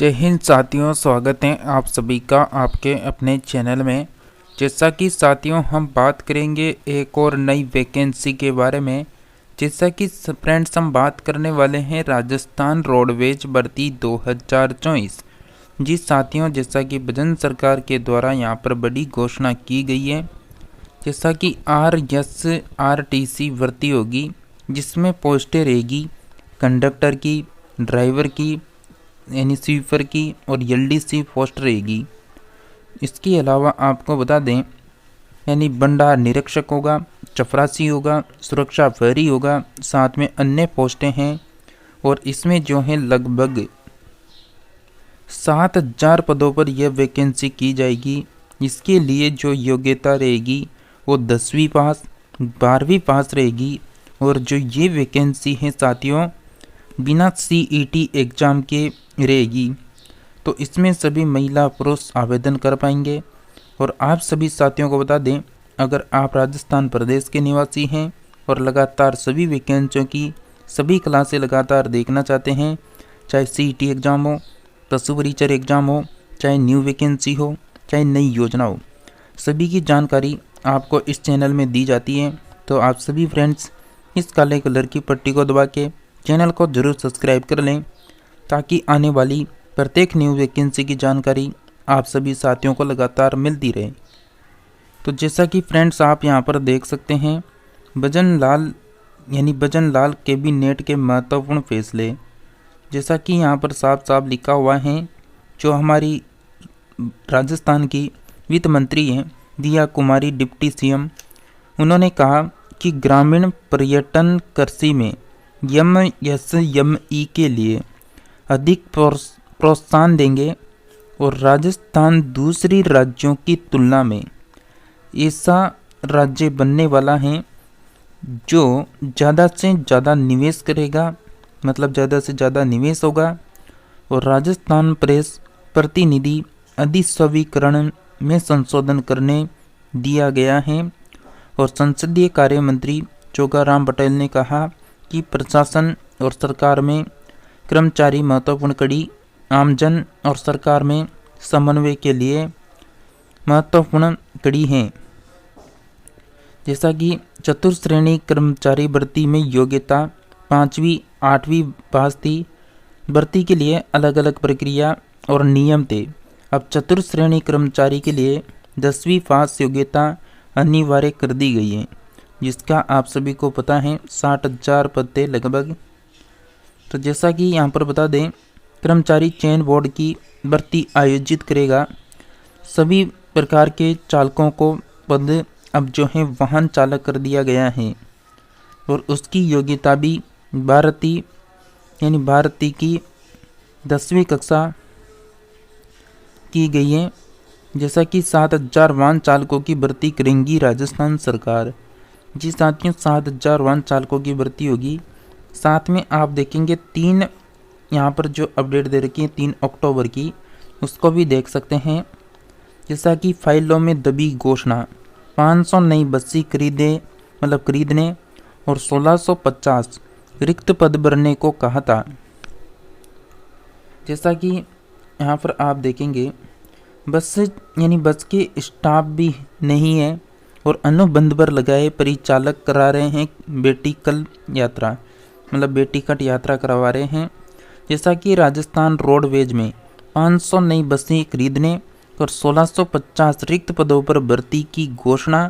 जय हिंद साथियों, स्वागत है आप सभी का आपके अपने चैनल में। जैसा कि साथियों हम बात करेंगे एक और नई वैकेंसी के बारे में। जैसा कि फ्रेंड्स हम बात करने वाले हैं राजस्थान रोडवेज भर्ती 2024। जी साथियों, जैसा कि भजन सरकार के द्वारा यहाँ पर बड़ी घोषणा की गई है। जैसा कि RSRTC भर्ती होगी, जिसमें पोस्टें रहेगी कंडक्टर की, ड्राइवर की, यानी स्वीपर की और LDC पोस्ट रहेगी। इसके अलावा आपको बता दें, यानी भंडार निरीक्षक होगा, चपरासी होगा, सुरक्षा प्रहरी होगा, साथ में अन्य पोस्टें हैं। और इसमें जो है लगभग 7000 पदों पर यह वैकेंसी की जाएगी। इसके लिए जो योग्यता रहेगी वो 10वीं पास 12वीं पास रहेगी। और जो ये वैकेंसी है साथियों बिना CET एग्ज़ाम के रहेगी। तो इसमें सभी महिला पुरुष आवेदन कर पाएंगे। और आप सभी साथियों को बता दें, अगर आप राजस्थान प्रदेश के निवासी हैं और लगातार सभी वैकेंसियों की सभी क्लासें लगातार देखना चाहते हैं, चाहे CET एग्ज़ाम हो, पशु परिचर एग्ज़ाम हो, चाहे न्यू वैकेंसी हो, चाहे नई योजना हो, सभी की जानकारी आपको इस चैनल में दी जाती है। तो आप सभी फ्रेंड्स इस काले कलर की पट्टी को दबा के चैनल को ज़रूर सब्सक्राइब कर लें, ताकि आने वाली प्रत्येक न्यू वैकेंसी की जानकारी आप सभी साथियों को लगातार मिलती रहे। तो जैसा कि फ्रेंड्स आप यहां पर देख सकते हैं, भजन लाल कैबिनेट के महत्वपूर्ण फैसले। जैसा कि यहां पर साफ साफ लिखा हुआ है, जो हमारी राजस्थान की वित्त मंत्री हैं दिया कुमारी डिप्टी CM, उन्होंने कहा कि ग्रामीण पर्यटन कृषि में MSME के लिए अधिक प्रोत्साहन देंगे। और राजस्थान दूसरी राज्यों की तुलना में ऐसा राज्य बनने वाला है जो ज़्यादा से ज़्यादा निवेश करेगा, मतलब ज़्यादा से ज़्यादा निवेश होगा। और राजस्थान प्रेस प्रतिनिधि अधिस्वीकरण में संशोधन करने दिया गया है। और संसदीय कार्य मंत्री जोगाराम पटेल ने कहा कि प्रशासन और सरकार में कर्मचारी महत्वपूर्ण कड़ी, आमजन और सरकार में समन्वय के लिए महत्वपूर्ण कड़ी हैं। जैसा कि चतुर्श्रेणी कर्मचारी भर्ती में योग्यता 5वीं 8वीं पास थी। भर्ती के लिए अलग अलग प्रक्रिया और नियम थे। अब चतुर्श्रेणी कर्मचारी के लिए 10वीं पास योग्यता अनिवार्य कर दी गई है, जिसका आप सभी को पता है 60,000 पद थे लगभग। तो जैसा कि यहाँ पर बता दें, कर्मचारी चयन बोर्ड की भर्ती आयोजित करेगा। सभी प्रकार के चालकों को पद अब जो है वाहन चालक कर दिया गया है। और उसकी योग्यता भी भारती की 10वीं कक्षा की गई है। जैसा कि 7000 वाहन चालकों की भर्ती करेंगी राजस्थान सरकार। जी साथियों, 7000 वाहन चालकों की भर्ती होगी। साथ में आप देखेंगे 3 यहाँ पर जो अपडेट दे रखी है 3 अक्टूबर की, उसको भी देख सकते हैं। जैसा कि फाइलों में दबी घोषणा, 500 नई बसें खरीदने और 1650 रिक्त पद भरने को कहा था। जैसा कि यहाँ पर आप देखेंगे बस के स्टाफ भी नहीं है और अनुबंध पर लगाए परिचालक करा रहे हैं बेटी कट यात्रा करवा रहे हैं। जैसा कि राजस्थान रोडवेज में 500 नई बसें खरीदने और 1650 रिक्त पदों पर भर्ती की घोषणा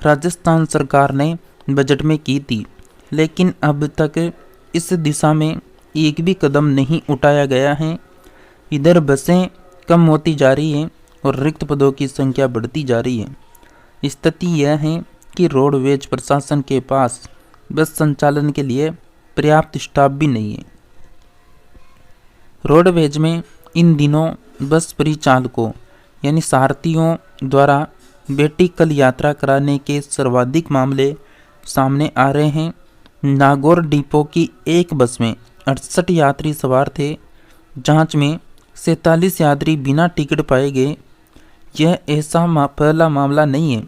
राजस्थान सरकार ने बजट में की थी, लेकिन अब तक इस दिशा में एक भी कदम नहीं उठाया गया है। इधर बसें कम होती जा रही हैं और रिक्त पदों की संख्या बढ़ती जा रही है। स्थिति यह है कि रोडवेज प्रशासन के पास बस संचालन के लिए पर्याप्त स्टाफ भी नहीं है। रोडवेज में इन दिनों बस परिचालकों यानी सारथियों द्वारा बेटी कल यात्रा कराने के सर्वाधिक मामले सामने आ रहे हैं। नागौर डिपो की एक बस में 68 यात्री सवार थे। जांच में 47 यात्री बिना टिकट पाए गए। यह ऐसा पहला मामला नहीं है,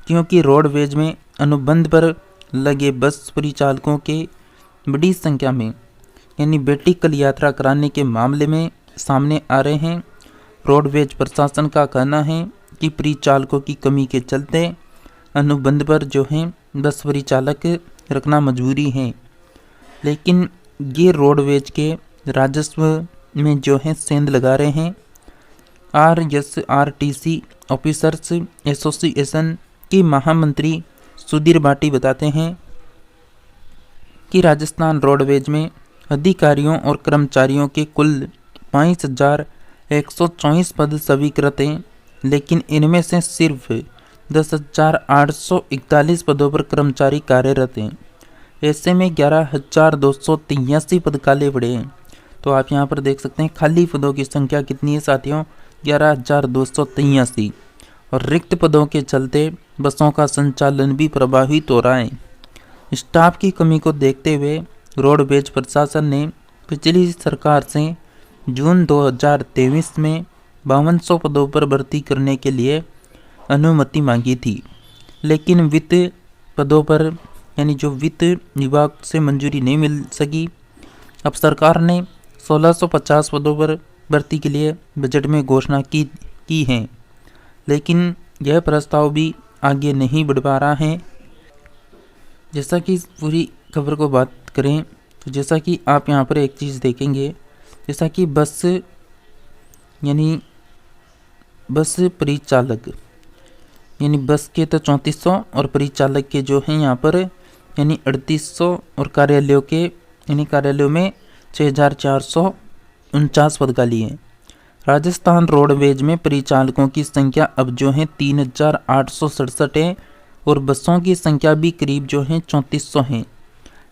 क्योंकि रोडवेज में अनुबंध पर लगे बस परिचालकों के बड़ी संख्या में बेटी कल यात्रा कराने के मामले में सामने आ रहे हैं। रोडवेज प्रशासन का कहना है कि परिचालकों की कमी के चलते अनुबंध पर जो है बस परिचालक रखना मजबूरी है, लेकिन ये रोडवेज के राजस्व में जो है सेंध लगा रहे हैं। RSRTC ऑफिसर्स एसोसिएशन के महामंत्री सुधीर भाटी बताते हैं कि राजस्थान रोडवेज में अधिकारियों और कर्मचारियों के कुल 5,124 पद स्वीकृत हैं, लेकिन इनमें से सिर्फ 10,841 पदों पर कर्मचारी कार्यरत हैं। ऐसे में 11,283 पद खाली पड़े हैं। तो आप यहाँ पर देख सकते हैं खाली पदों की संख्या कितनी है साथियों, 11,283। और रिक्त पदों के चलते बसों का संचालन भी प्रभावित हो रहा है। स्टाफ की कमी को देखते हुए रोडवेज प्रशासन ने पिछली सरकार से जून 2023 में 5200 पदों पर भर्ती करने के लिए अनुमति मांगी थी, लेकिन वित्त पदों पर यानी जो वित्त विभाग से मंजूरी नहीं मिल सकी। अब सरकार ने 1650 पदों पर भर्ती के लिए बजट में घोषणा की है, लेकिन यह प्रस्ताव भी आगे नहीं बढ़ पा रहा है। जैसा कि पूरी खबर को बात करें तो जैसा कि आप यहाँ पर एक चीज़ देखेंगे, जैसा कि बस परिचालक यानी बस के तो 3400 और परिचालक के जो हैं यहाँ पर यानी 3800 और कार्यालयों में 6,449 पद खाली हैं। राजस्थान रोडवेज में परिचालकों की संख्या अब जो है 3,867 है और बसों की संख्या भी करीब जो है 3400 है।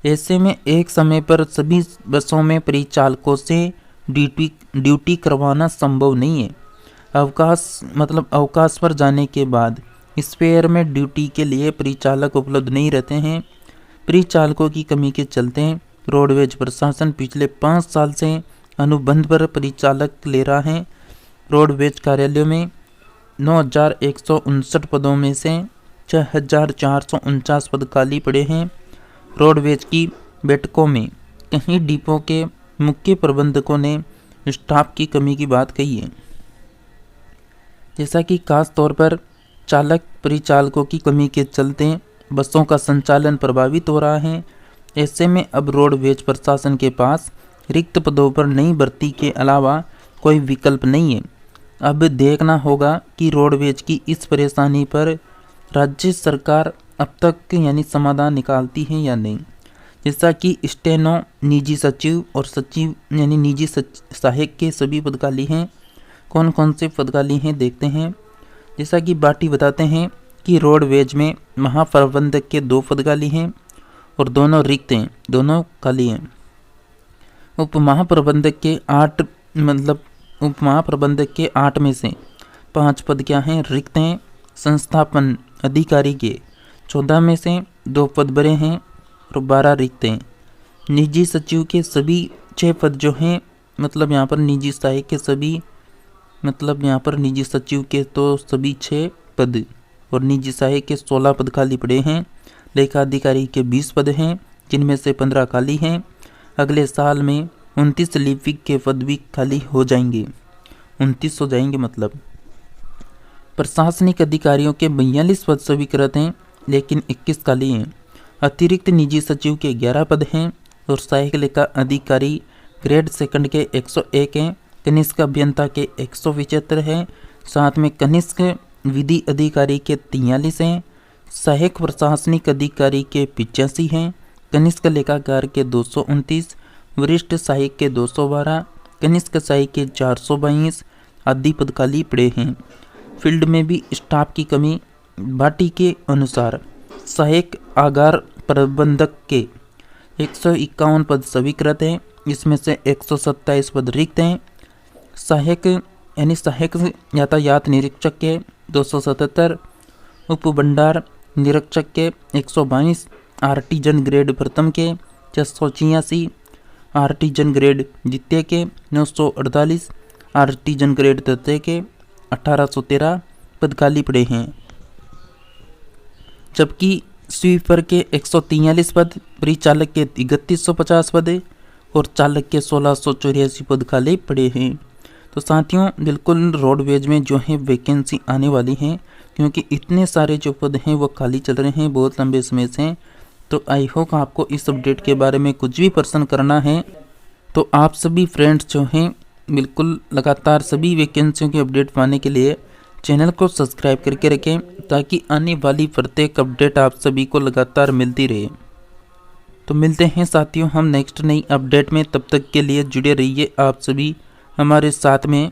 ऐसे में एक समय पर सभी बसों में परिचालकों से ड्यूटी करवाना संभव नहीं है। अवकाश पर जाने के बाद स्पेयर में ड्यूटी के लिए परिचालक उपलब्ध नहीं रहते हैं। परिचालकों की कमी के चलते रोडवेज प्रशासन पिछले 5 साल से अनुबंध पर परिचालक ले रहा है। रोडवेज कार्यालयों में 9,159 पदों में से 6,449 पद खाली पड़े हैं। रोडवेज की बैठकों में कई डिपो के मुख्य प्रबंधकों ने स्टाफ की कमी की बात कही है, जैसा कि खास तौर पर चालक परिचालकों की कमी के चलते बसों का संचालन प्रभावित हो रहा है। ऐसे में अब रोडवेज प्रशासन के पास रिक्त पदों पर नई भर्ती के अलावा कोई विकल्प नहीं है। अब देखना होगा कि रोडवेज की इस परेशानी पर राज्य सरकार अब तक यानी समाधान निकालती है या नहीं। जैसा कि स्टेनो, निजी सचिव और सचिव यानी निजी सहायक के सभी पद खाली हैं। कौन कौन से पद खाली हैं देखते हैं। जैसा कि बाटी बताते हैं कि रोडवेज में महाप्रबंधक के 2 पद खाली हैं और दोनों रिक्त हैं, दोनों खाली हैं। उप महाप्रबंधक के 8 में से 5 पद क्या हैं, रिक्त हैं। संस्थापन अधिकारी के 14 में से 2 पद भरे हैं और 12 रिक्त हैं। निजी सचिव के सभी 6 पद जो हैं यहाँ पर निजी सहायक के सभी यहाँ पर निजी सचिव के तो सभी 6 पद और निजी सहायक के 16 पद खाली पड़े हैं। लेखा अधिकारी के 20 पद हैं जिनमें से 15 खाली हैं। अगले साल में 29 लिपिक के पद भी खाली हो जाएंगे, 29 हो जाएंगे प्रशासनिक अधिकारियों के 42 पद स्वीकृत हैं लेकिन 21 खाली हैं। अतिरिक्त निजी सचिव के 11 पद हैं और सहायक लेखा अधिकारी ग्रेड सेकंड के 101 हैं। कनिष्ठ अभियंता के 175 हैं। साथ में कनिष्ठ विधि अधिकारी के 43 हैं। सहायक प्रशासनिक अधिकारी के 85 हैं। कनिष्ठ लेखाकार के 229, वरिष्ठ सहायक के 212, कनिष्ठ सहायक के 422 आदि पद खाली पड़े हैं। फील्ड में भी स्टाफ की कमी। भाटी के अनुसार सहायक आगार प्रबंधक के 151 पद स्वीकृत हैं, इसमें से 127 पद रिक्त हैं। सहायक यातायात निरीक्षक के 277, उप भंडार निरीक्षक के 122, आर्टिजन ग्रेड प्रथम के 686, आर्टिजन ग्रेड द्वितीय के 948, आर्टिजन ग्रेड तृतीय के 1813 पद खाली पड़े हैं। जबकि स्वीपर के 143 पद, परिचालक के 3150 पद और चालक के 1684 पद खाली पड़े हैं। तो साथियों बिल्कुल रोडवेज में जो है वैकेंसी आने वाली है, क्योंकि इतने सारे जो पद हैं वो खाली चल रहे हैं बहुत लंबे समय से। तो आई होप आपको इस अपडेट के बारे में कुछ भी प्रश्न करना है तो आप सभी फ्रेंड्स जो हैं बिल्कुल लगातार सभी वैकेंसियों के अपडेट पाने के लिए चैनल को सब्सक्राइब करके रखें, ताकि आने वाली प्रत्येक अपडेट आप सभी को लगातार मिलती रहे। तो मिलते हैं साथियों हम नेक्स्ट नई अपडेट में, तब तक के लिए जुड़े रहिए आप सभी हमारे साथ में।